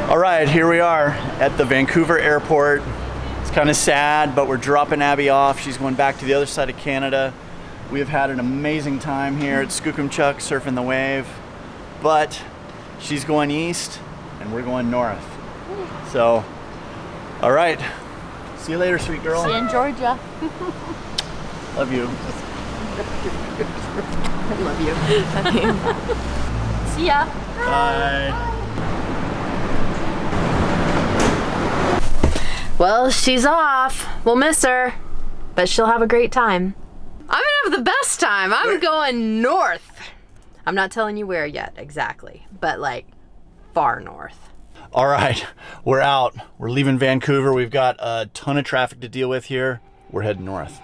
All right, here we are at the Vancouver Airport. It's kind of sad, but we're dropping Abby off. She's going back to the other side of Canada. We have had an amazing time here at Skookumchuck surfing the wave, but she's going east and we're going north. So, all right. See you later, sweet girl. See you in Georgia. Love you. I love you. See ya. Bye. Well, she's off. We'll miss her, but she'll have a great time. I'm gonna have the best time. I'm going north. I'm not telling you where yet exactly, but like far north. All right, we're out. We're leaving Vancouver. We've got a ton of traffic to deal with here. We're heading north.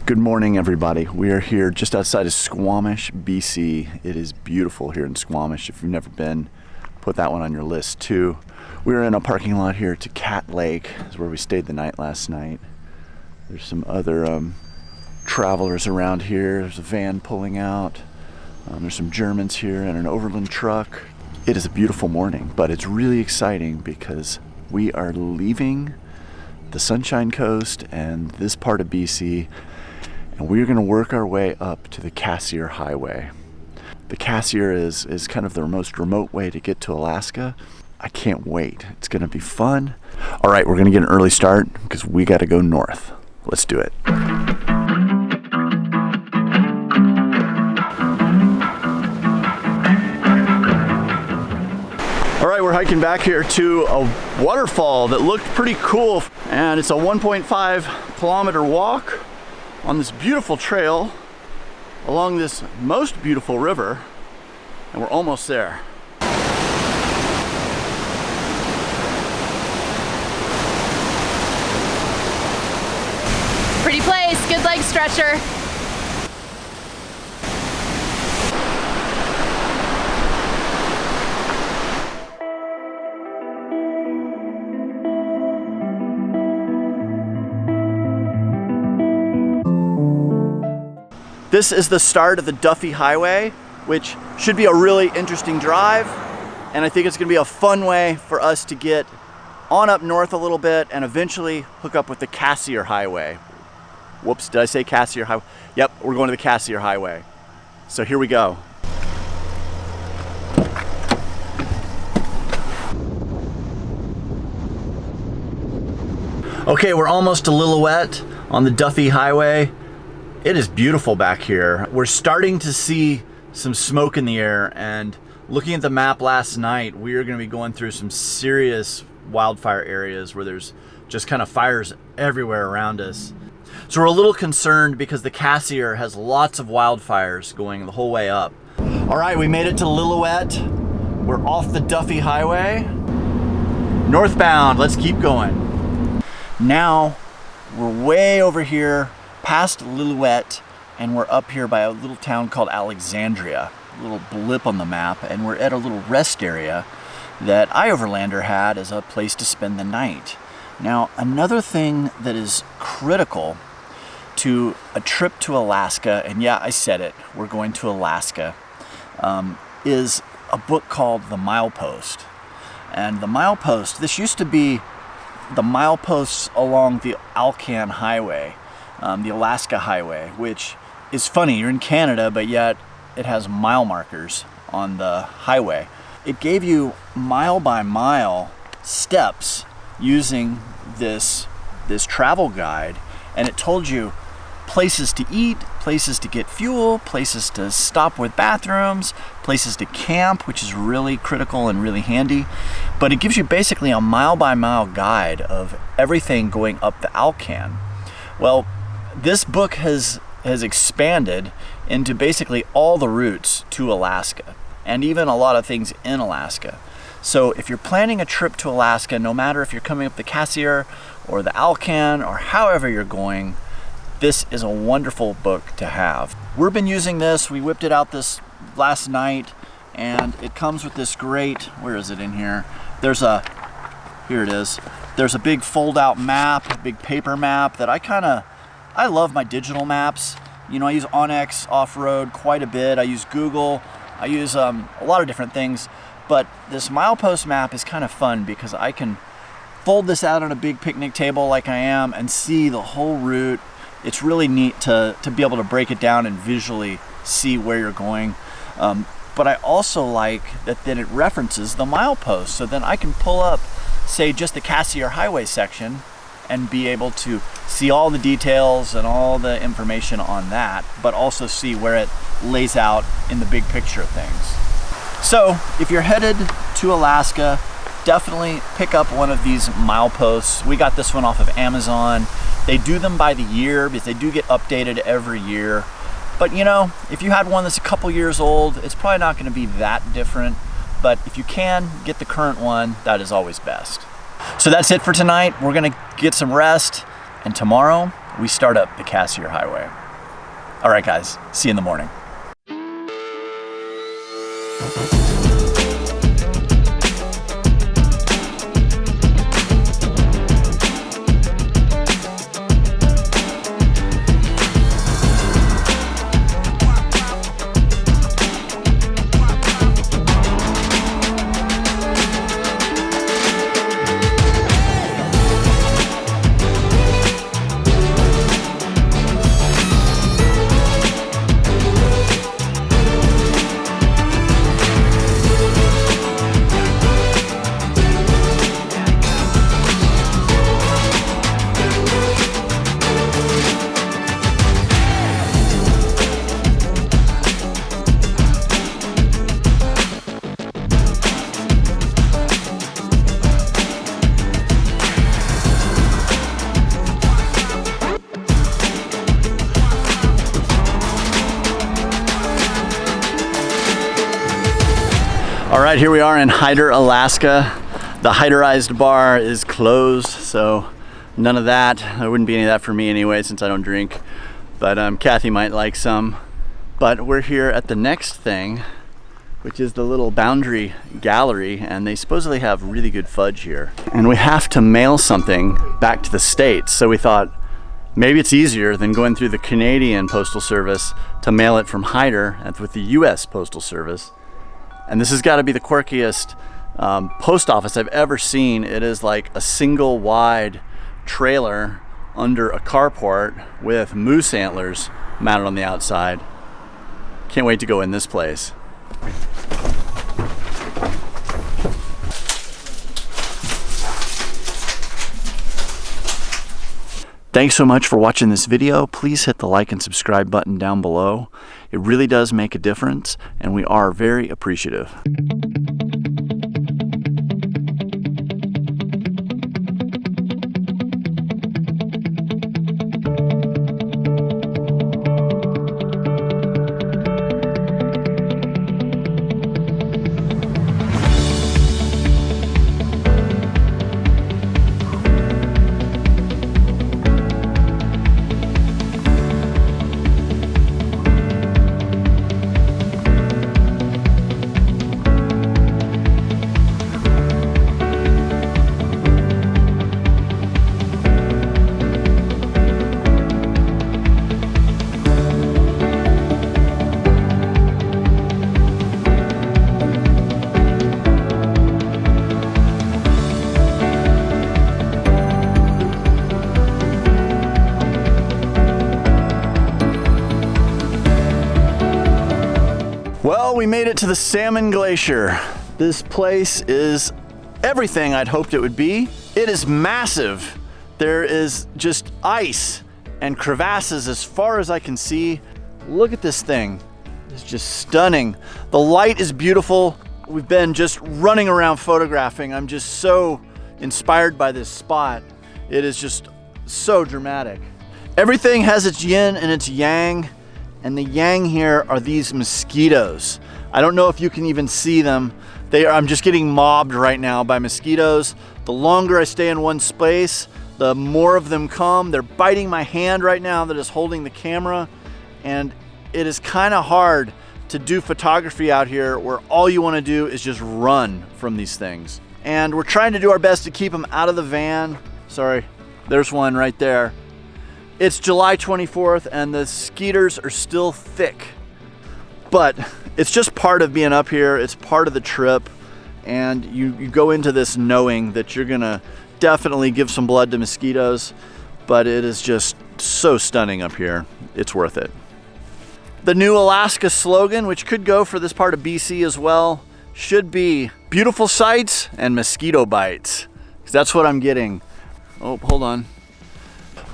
Good morning, everybody. We are here just outside of Squamish, BC. It is beautiful here in Squamish. If you've never been, put that one on your list too. We're in a parking lot here to Cat Lake. This is where we stayed the night last night. There's some other travelers around here. There's a van pulling out. There's some Germans here and an overland truck. It is a beautiful morning, but it's really exciting because we are leaving the Sunshine Coast and this part of BC, and we're going to work our way up to the Cassiar Highway. The Cassiar is kind of the most remote way to get to Alaska. I can't wait. It's going to be fun. All right, we're going to get an early start because we got to go north. Let's do it. All right, we're hiking back here to a waterfall that looked pretty cool, and it's a 1.5 kilometer walk on this beautiful trail along this most beautiful river, and we're almost there. Pretty place, good leg stretcher. This is the start of the Duffy Highway, which should be a really interesting drive, and I think it's gonna be a fun way for us to get on up north a little bit and eventually hook up with the Cassiar Highway. Whoops, did I say Cassiar Highway? Yep, we're going to the Cassiar Highway. So here we go. Okay, we're almost to Lillooet on the Duffy Highway. It is beautiful back here. We're starting to see some smoke in the air, and looking at the map last night, we are going to be going through some serious wildfire areas where there's just kind of fires everywhere around us. So we're a little concerned because the Cassiar has lots of wildfires going the whole way up. All right, we made it to Lillooet. We're off the Duffy Highway. Northbound, let's keep going. Now we're way over here past Lillooet, and we're up here by a little town called Alexandria, a little blip on the map, and we're at a little rest area that iOverlander had as a place to spend the night. Now, another thing that is critical to a trip to Alaska, and yeah, I said it, we're going to Alaska, is a book called The Milepost. And the Milepost, this used to be the mileposts along the Alcan Highway, the Alaska Highway, which is funny. You're in Canada, but yet it has mile markers on the highway. It gave you mile by mile steps using this travel guide, and it told you places to eat, places to get fuel, places to stop with bathrooms, places to camp, which is really critical and really handy. But it gives you basically a mile-by-mile guide of everything going up the Alcan. Well, this book has expanded into basically all the routes to Alaska, and even a lot of things in Alaska. So if you're planning a trip to Alaska, no matter if you're coming up the Cassiar or the Alcan or however you're going, this is a wonderful book to have. We've been using this. We whipped it out this last night, and it comes with this great, where is it in here? Here it is. There's a big fold-out map, a big paper map that I love my digital maps. You know, I use Onyx off-road quite a bit. I use Google. I use a lot of different things. But this milepost map is kind of fun because I can fold this out on a big picnic table like I am and see the whole route. It's really neat to be able to break it down and visually see where you're going. But I also like that then it references the milepost. So then I can pull up, say, just the Cassiar Highway section and be able to see all the details and all the information on that, but also see where it lays out in the big picture of things. So if you're headed to Alaska, definitely pick up one of these mileposts. We got this one off of Amazon. They do them by the year because they do get updated every year. But you know, if you had one that's a couple years old, it's probably not going to be that different. But if you can get the current one, that is always best. So that's it for tonight. We're going to get some rest, and tomorrow we start up the Cassiar Highway. All right, guys, see you in the morning. All right, here we are in Hyder, Alaska. The Hyderized bar is closed, so none of that. There wouldn't be any of that for me anyway, since I don't drink. But Kathy might like some. But we're here at the next thing, which is the little Boundary Gallery, and they supposedly have really good fudge here. And we have to mail something back to the States, so we thought maybe it's easier than going through the Canadian Postal Service to mail it from Hyder with the US Postal Service. And this has got to be the quirkiest post office I've ever seen. It is like a single wide trailer under a carport with moose antlers mounted on the outside. Can't wait to go in this place. Thanks so much for watching this video. Please hit the like and subscribe button down below. It really does make a difference, and we are very appreciative. Well, we made it to the Salmon Glacier. This place is everything I'd hoped it would be. It is massive. There is just ice and crevasses as far as I can see. look at this thing. It's just stunning. The light is beautiful. We've been just running around photographing. I'm just so inspired by this spot. It is just so dramatic. Everything has its yin and its yang, and the yang here are these mosquitoes. I don't know if you can even see them. I'm just getting mobbed right now by mosquitoes. The longer I stay in one space, the more of them come. They're biting my hand right now that is holding the camera, and it is kind of hard to do photography out here where all you want to do is just run from these things. And we're trying to do our best to keep them out of the van. Sorry, there's one right there. It's July 24th and the skeeters are still thick, but it's just part of being up here. It's part of the trip, and you go into this knowing that you're gonna definitely give some blood to mosquitoes, but it is just so stunning up here. It's worth it. The new Alaska slogan, which could go for this part of BC as well, should be beautiful sights and mosquito bites, because that's what I'm getting. Oh, hold on.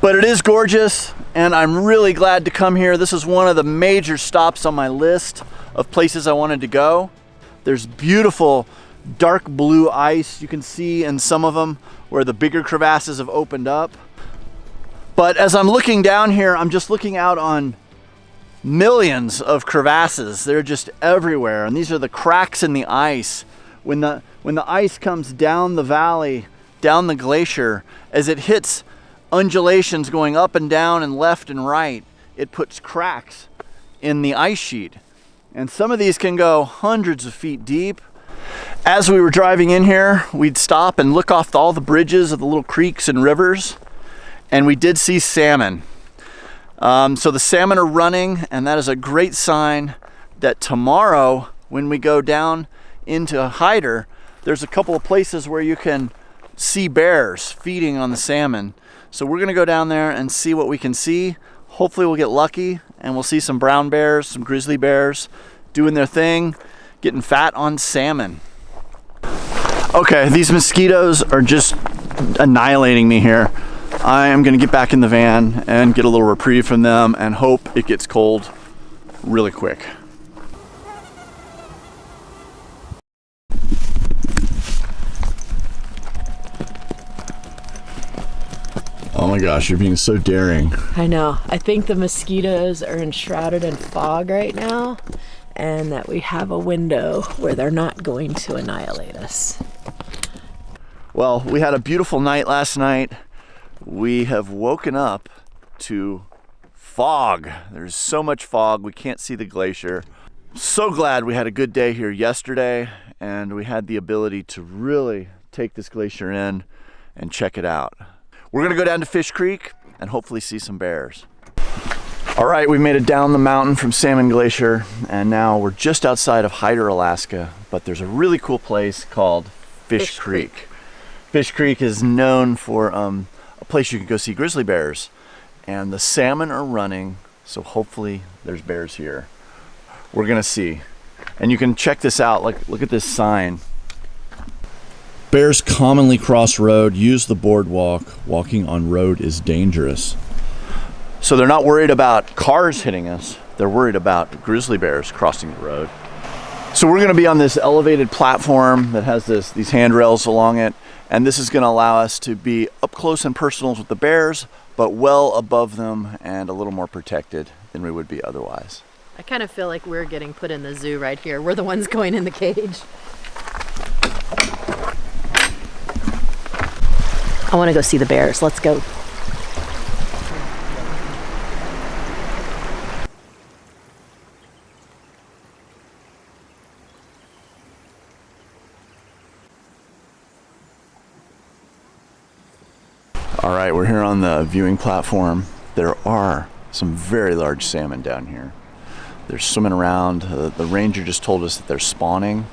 But it is gorgeous, and I'm really glad to come here. This is one of the major stops on my list of places I wanted to go. There's beautiful dark blue ice you can see in some of them where the bigger crevasses have opened up. But as I'm looking down here, I'm just looking out on millions of crevasses. They're just everywhere, and these are the cracks in the ice. When the ice comes down the valley, down the glacier, as it hits undulations going up and down and left and right, it puts cracks in the ice sheet. And some of these can go hundreds of feet deep. As we were driving in here, we'd stop and look off all the bridges of the little creeks and rivers, and we did see salmon. So the salmon are running, and that is a great sign that tomorrow when we go down into Hyder, there's a couple of places where you can see bears feeding on the salmon. So we're gonna go down there and see what we can see. Hopefully we'll get lucky and we'll see some brown bears, some grizzly bears doing their thing, getting fat on salmon. Okay, these mosquitoes are just annihilating me here. I am gonna get back in the van and get a little reprieve from them and hope it gets cold really quick. Oh my gosh, you're being so daring. I know. I think the mosquitoes are enshrouded in fog right now, and that we have a window where they're not going to annihilate us. Well, we had a beautiful night last night. We have woken up to fog. There's so much fog, we can't see the glacier. So glad we had a good day here yesterday, and we had the ability to really take this glacier in and check it out. We're gonna go down to Fish Creek and hopefully see some bears. All right, we made it down the mountain from Salmon Glacier, and now we're just outside of Hyder, Alaska, but there's a really cool place called Fish Creek. Fish Creek is known for a place you can go see grizzly bears, and the salmon are running, so hopefully there's bears here. We're gonna see. And you can check this out, like look at this sign. Bears commonly cross road, use the boardwalk. Walking on road is dangerous. So they're not worried about cars hitting us. They're worried about grizzly bears crossing the road. So we're gonna be on this elevated platform that has these handrails along it. And this is gonna allow us to be up close and personal with the bears, but well above them and a little more protected than we would be otherwise. I kind of feel like we're getting put in the zoo right here. We're the ones going in the cage. I want to go see the bears. Let's go. All right, we're here on the viewing platform. There are some very large salmon down here. They're swimming around. The ranger just told us that they're spawning,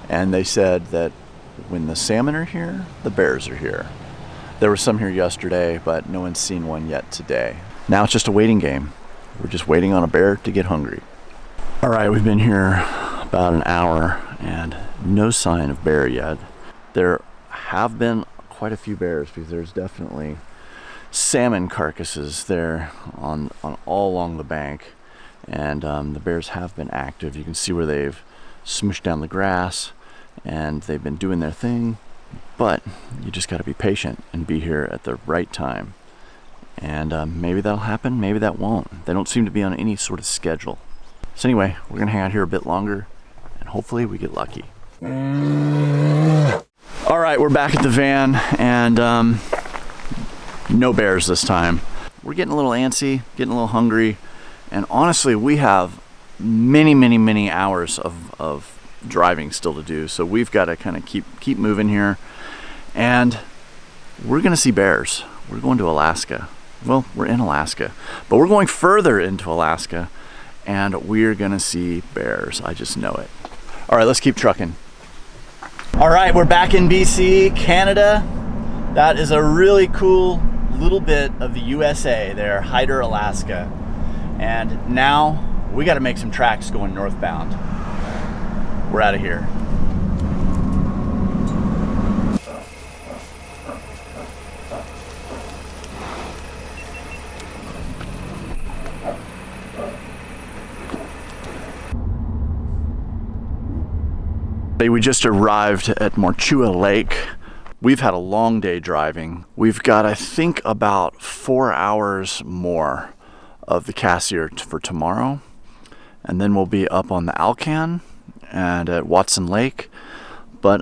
and they said that when the salmon are here, the bears are here. There were some here yesterday, but no one's seen one yet today. Now it's just a waiting game. We're just waiting on a bear to get hungry. All right, we've been here about an hour and no sign of bear yet. There have been quite a few bears because there's definitely salmon carcasses there on all along the bank. and the bears have been active. You can see where they've smooshed down the grass and they've been doing their thing, but you just got to be patient and be here at the right time. And maybe that'll happen, maybe that won't. They don't seem to be on any sort of schedule. So anyway, we're gonna hang out here a bit longer and hopefully we get lucky. All right, we're back at the van, and no bears this time. We're getting a little antsy, getting a little hungry, and honestly, we have many hours of driving still to do. So we've got to kind of keep moving here, and we're gonna see bears. We're going to Alaska. Well, we're in Alaska, but we're going further into Alaska, and we're gonna see bears. I just know it. All right, let's keep trucking. All right, we're back in BC, Canada. That is a really cool little bit of the USA there, Hyder, Alaska. And now we got to make some tracks going northbound. We're out of here. We just arrived at Morchua Lake. We've had a long day driving. We've got, I think, about 4 hours more of the Cassiar for tomorrow. And then we'll be up on the Alcan and at Watson Lake. But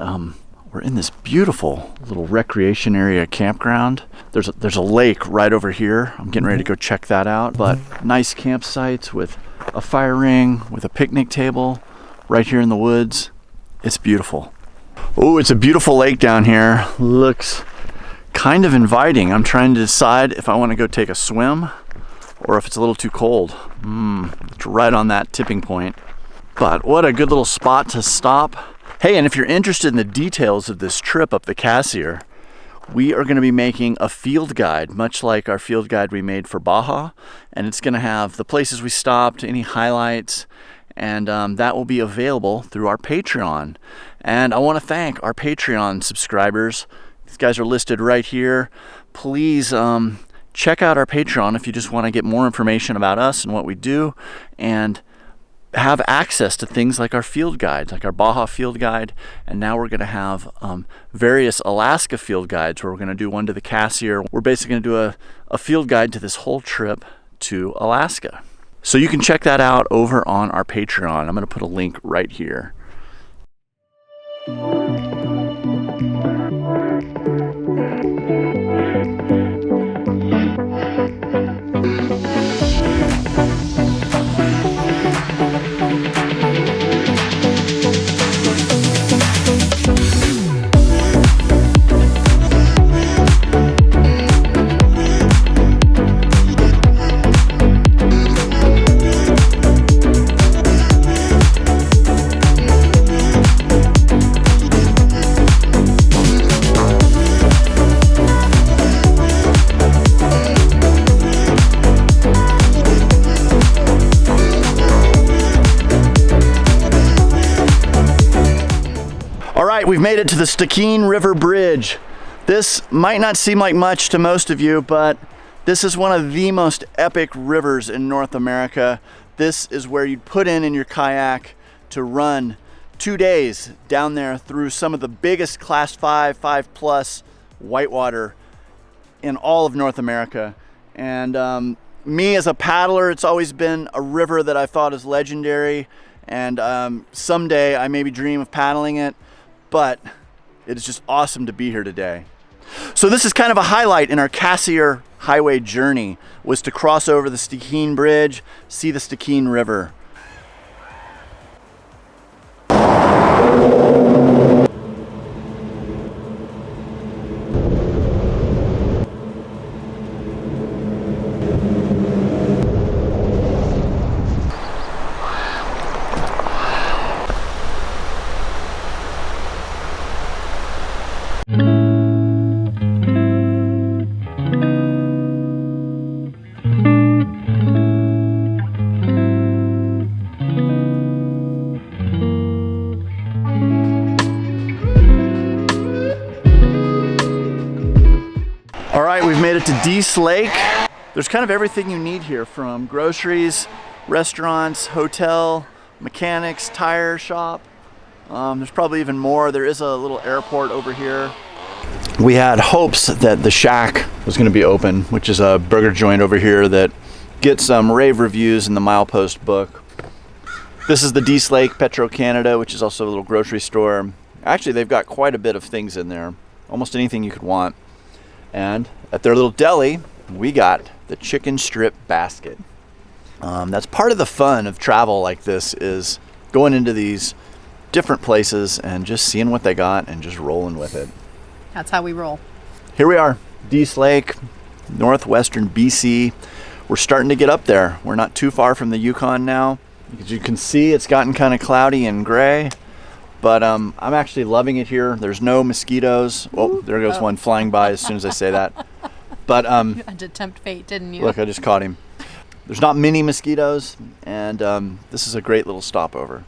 we're in this beautiful little recreation area campground. There's a lake right over here. I'm getting ready to go check that out. But nice campsites with a fire ring, with a picnic table right here in the woods. It's beautiful. Oh, it's a beautiful lake down here. Looks kind of inviting. I'm trying to decide if I want to go take a swim or if it's a little too cold. It's right on that tipping point. But what a good little spot to stop. Hey, and if you're interested in the details of this trip up the Cassiar, we are going to be making a field guide, much like our field guide we made for Baja. And it's going to have the places we stopped, any highlights, and that will be available through our Patreon. And I want to thank our Patreon subscribers. These guys are listed right here. Please check out our Patreon if you just want to get more information about us and what we do, and have access to things like our field guides, like our Baja field guide. And now we're going to have various Alaska field guides, where we're going to do one to the Cassiar. We're basically going to do a field guide to this whole trip to Alaska. So you can check that out over on our Patreon. I'm going to put a link right here. We've made it to the Stikine River Bridge. This might not seem like much to most of you, but this is one of the most epic rivers in North America. This is where you'd put in your kayak to run 2 days down there through some of the biggest class 5+ whitewater in all of North America. And me as a paddler, it's always been a river that I thought is legendary, and someday I maybe dream of paddling it. But it is just awesome to be here today. So this is kind of a highlight in our Cassiar Highway journey, was to cross over the Stikine Bridge, see the Stikine River. All right, we've made it to Dease Lake. There's kind of everything you need here, from groceries restaurants, hotel, mechanics, tire shop. There's probably even more. There is a little airport over here. We had hopes that the Shack was going to be open, which is a burger joint over here that gets some rave reviews in the Milepost book. This is the Dease Lake Petro-Canada, which is also a little grocery store. Actually, they've got quite a bit of things in there, almost anything you could want. And at their little deli, we got the chicken strip basket. That's part of the fun of travel like this, is going into these different places and just seeing what they got and just rolling with it. That's how we roll. Here we are, Dease Lake, northwestern BC. We're starting to get up there. We're not too far from the Yukon now. As you can see, it's gotten kind of cloudy and gray, but I'm actually loving it here. There's no mosquitoes. Oh, there goes one flying by as soon as I say that. But you had to tempt fate, didn't you? Look, I just caught him. There's not many mosquitoes, and this is a great little stopover.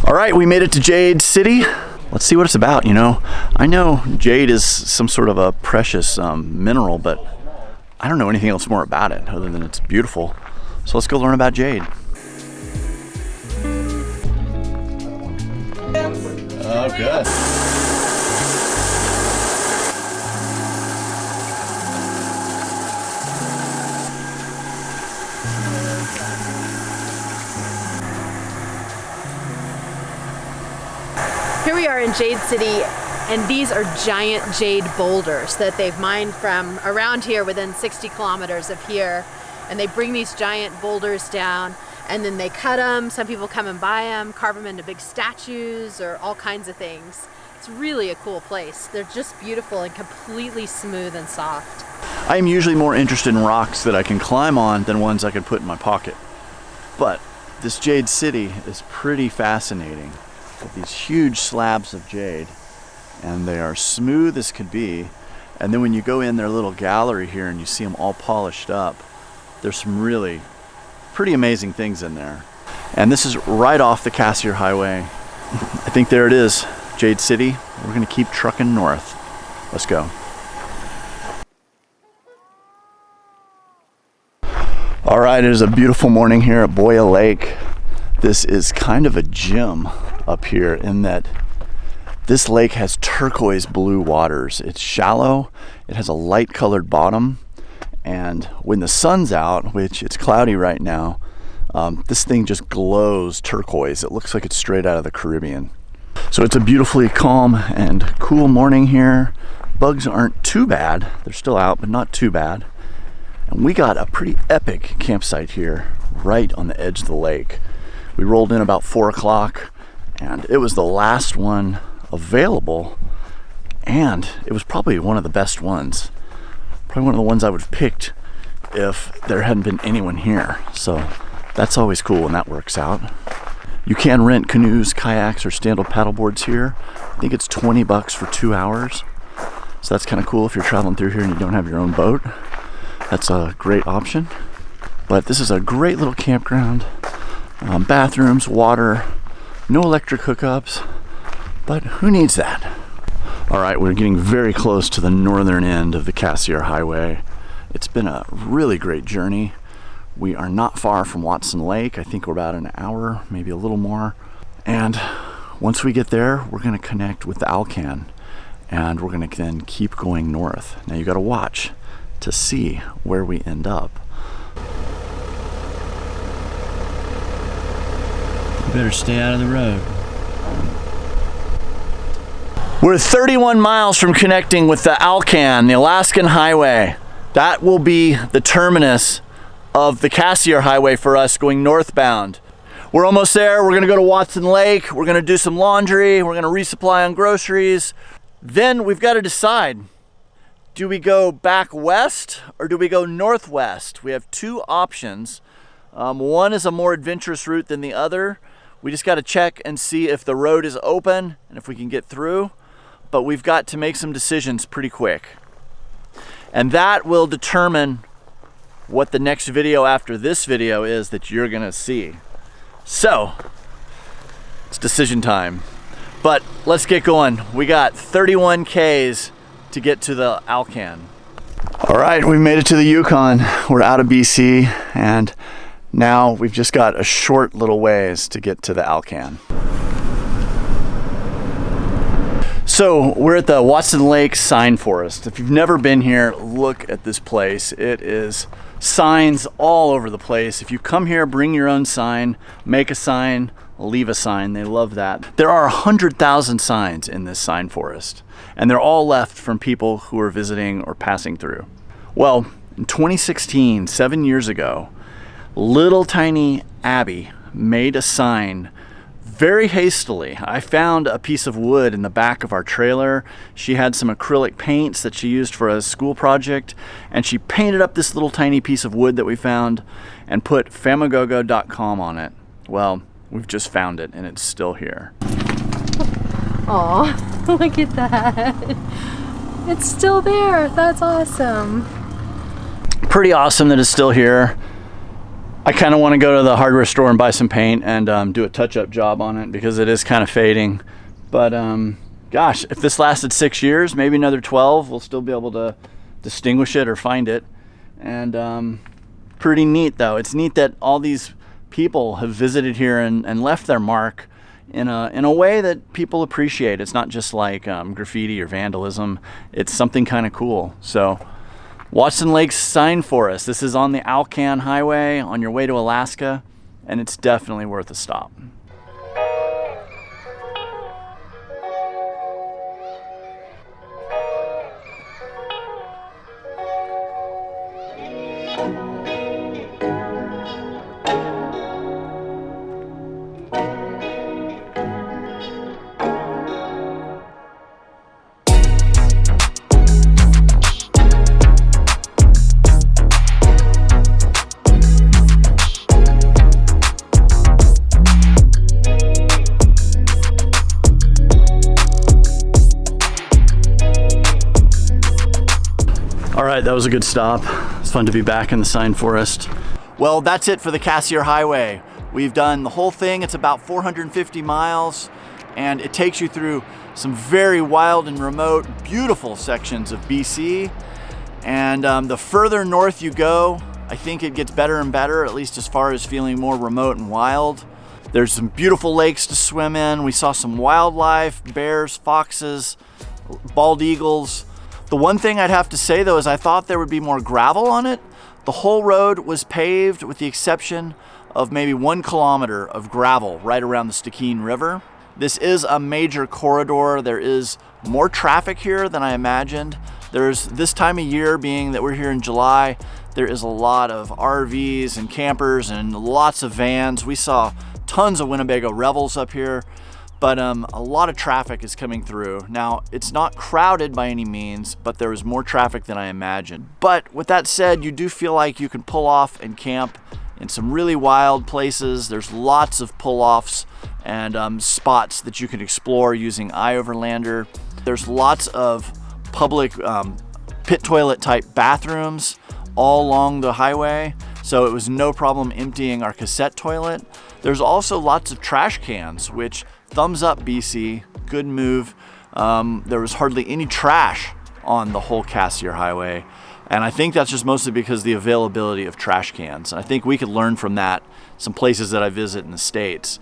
All right, we made it to Jade City. Let's see what it's about. You know, I know jade is some sort of a precious mineral, but I don't know anything else more about it other than it's beautiful. So let's go learn about jade. Oh, good. Here we are in Jade City, and these are giant jade boulders that they've mined from around here within 60 kilometers of here. And they bring these giant boulders down, and then they cut them. Some people come and buy them, carve them into big statues or all kinds of things. It's really a cool place. They're just beautiful and completely smooth and soft. I am usually more interested in rocks that I can climb on than ones I can put in my pocket. But this Jade City is pretty fascinating. With these huge slabs of jade, and they are smooth as could be. And then when you go in their little gallery here and you see them all polished up, there's some really pretty amazing things in there. And this is right off the Cassiar Highway. I think there it is, Jade City. We're gonna keep trucking north. Let's go. All right, it is a beautiful morning here at Boya Lake. This is kind of a gem up here in that this lake has turquoise blue waters. It's shallow, it has a light colored bottom, and when the sun's out, which it's cloudy right now, this thing just glows turquoise. It looks like it's straight out of the Caribbean. So it's a beautifully calm and cool morning here. Bugs aren't too bad. They're still out, but not too bad. And we got a pretty epic campsite here right on the edge of the lake. We rolled in about 4 o'clock, and it was the last one available, and it was probably one of the best ones. Probably one of the ones I would have picked if there hadn't been anyone here. So that's always cool when that works out. You can rent canoes, kayaks, or stand-up paddleboards here. I think it's $20 for 2 hours. So that's kind of cool if you're traveling through here and you don't have your own boat. That's a great option. But this is a great little campground. Bathrooms, water, no electric hookups, but who needs that? All right, we're getting very close to the northern end of the Cassiar Highway. It's been a really great journey. We are not far from Watson Lake. I think we're about an hour, maybe a little more. And once we get there, we're gonna connect with the Alcan, and we're gonna then keep going north. Now you gotta watch to see where we end up. You better stay out of the road. We're 31 miles from connecting with the Alcan, the Alaskan Highway. That will be the terminus of the Cassiar Highway for us going northbound. We're almost there. We're gonna go to Watson Lake. We're gonna do some laundry. We're gonna resupply on groceries. Then we've got to decide, do we go back west or do we go northwest? We have two options. One is a more adventurous route than the other. We just got to check and see if the road is open and if we can get through, but we've got to make some decisions pretty quick. And that will determine what the next video after this video is that you're gonna see. So, it's decision time. But let's get going. We got 31 Ks to get to the Alcan. All right, we made it to the Yukon. We're out of BC, and now we've just got a short little ways to get to the Alcan. So we're at the Watson Lake Sign Forest. If you've never been here, look at this place. It is signs all over the place. If you come here, bring your own sign, make a sign, leave a sign. They love that. There are 100,000 signs in this sign forest, and they're all left from people who are visiting or passing through. Well, in 2016, 7 years ago, little tiny Abby made a sign very hastily. I found a piece of wood in the back of our trailer. She had some acrylic paints that she used for a school project, and she painted up this little tiny piece of wood that we found and put famagogo.com on it. Well, we've just found it, and it's still here. Aw, look at that. It's still there. That's awesome. Pretty awesome that it's still here. I kind of want to go to the hardware store and buy some paint and do a touch-up job on it because it is kind of fading. But gosh, if this lasted 6 years, maybe another 12, we'll still be able to distinguish it or find it. And pretty neat, though. It's neat that all these people have visited here and left their mark in a way that people appreciate. It's not just like graffiti or vandalism. It's something kind of cool. So Watson Lake's Sign Forest. This is on the Alcan Highway on your way to Alaska, and it's definitely worth a stop. All right, that was a good stop. It's fun to be back in the Sign Forest. Well, that's it for the Cassiar Highway. We've done the whole thing. It's about 450 miles, and it takes you through some very wild and remote, beautiful sections of BC. And the further north you go, I think it gets better and better, at least as far as feeling more remote and wild. There's some beautiful lakes to swim in. We saw some wildlife, bears, foxes, bald eagles. The one thing I'd have to say, though, is I thought there would be more gravel on it. The whole road was paved with the exception of maybe 1 kilometer of gravel right around the Stikine River. This is a major corridor. There is more traffic here than I imagined. There's, this time of year, being that we're here in July, there is a lot of RVs and campers and lots of vans. We saw tons of Winnebago Revels up here. But a lot of traffic is coming through. Now, it's not crowded by any means, but there is more traffic than I imagined. But with that said, you do feel like you can pull off and camp in some really wild places. There's lots of pull-offs and spots that you can explore using iOverlander. There's lots of public pit toilet type bathrooms all along the highway, so it was no problem emptying our cassette toilet. There's also lots of trash cans, which thumbs up BC, good move. There was hardly any trash on the whole Cassiar Highway, and I think that's just mostly because of the availability of trash cans. I think we could learn from that, some places that I visit in the States.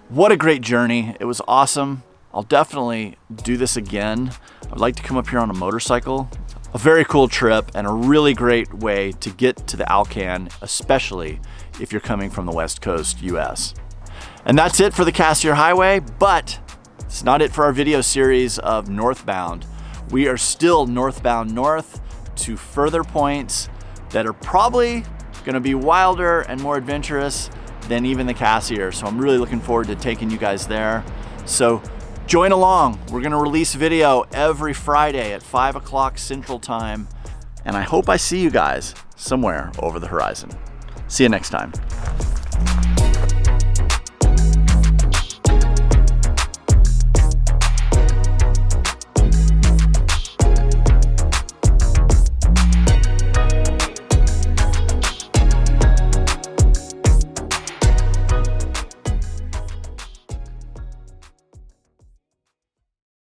What a great journey. It was awesome. I'll definitely do this again. I'd like to come up here on a motorcycle. A very cool trip and a really great way to get to the Alcan, especially if you're coming from the West Coast, US. And that's it for the Cassiar Highway, but it's not it for our video series of Northbound. We are still northbound north to further points that are probably gonna be wilder and more adventurous than even the Cassiar. So I'm really looking forward to taking you guys there. So join along. We're gonna release video every Friday at 5 o'clock Central Time. And I hope I see you guys somewhere over the horizon. See you next time.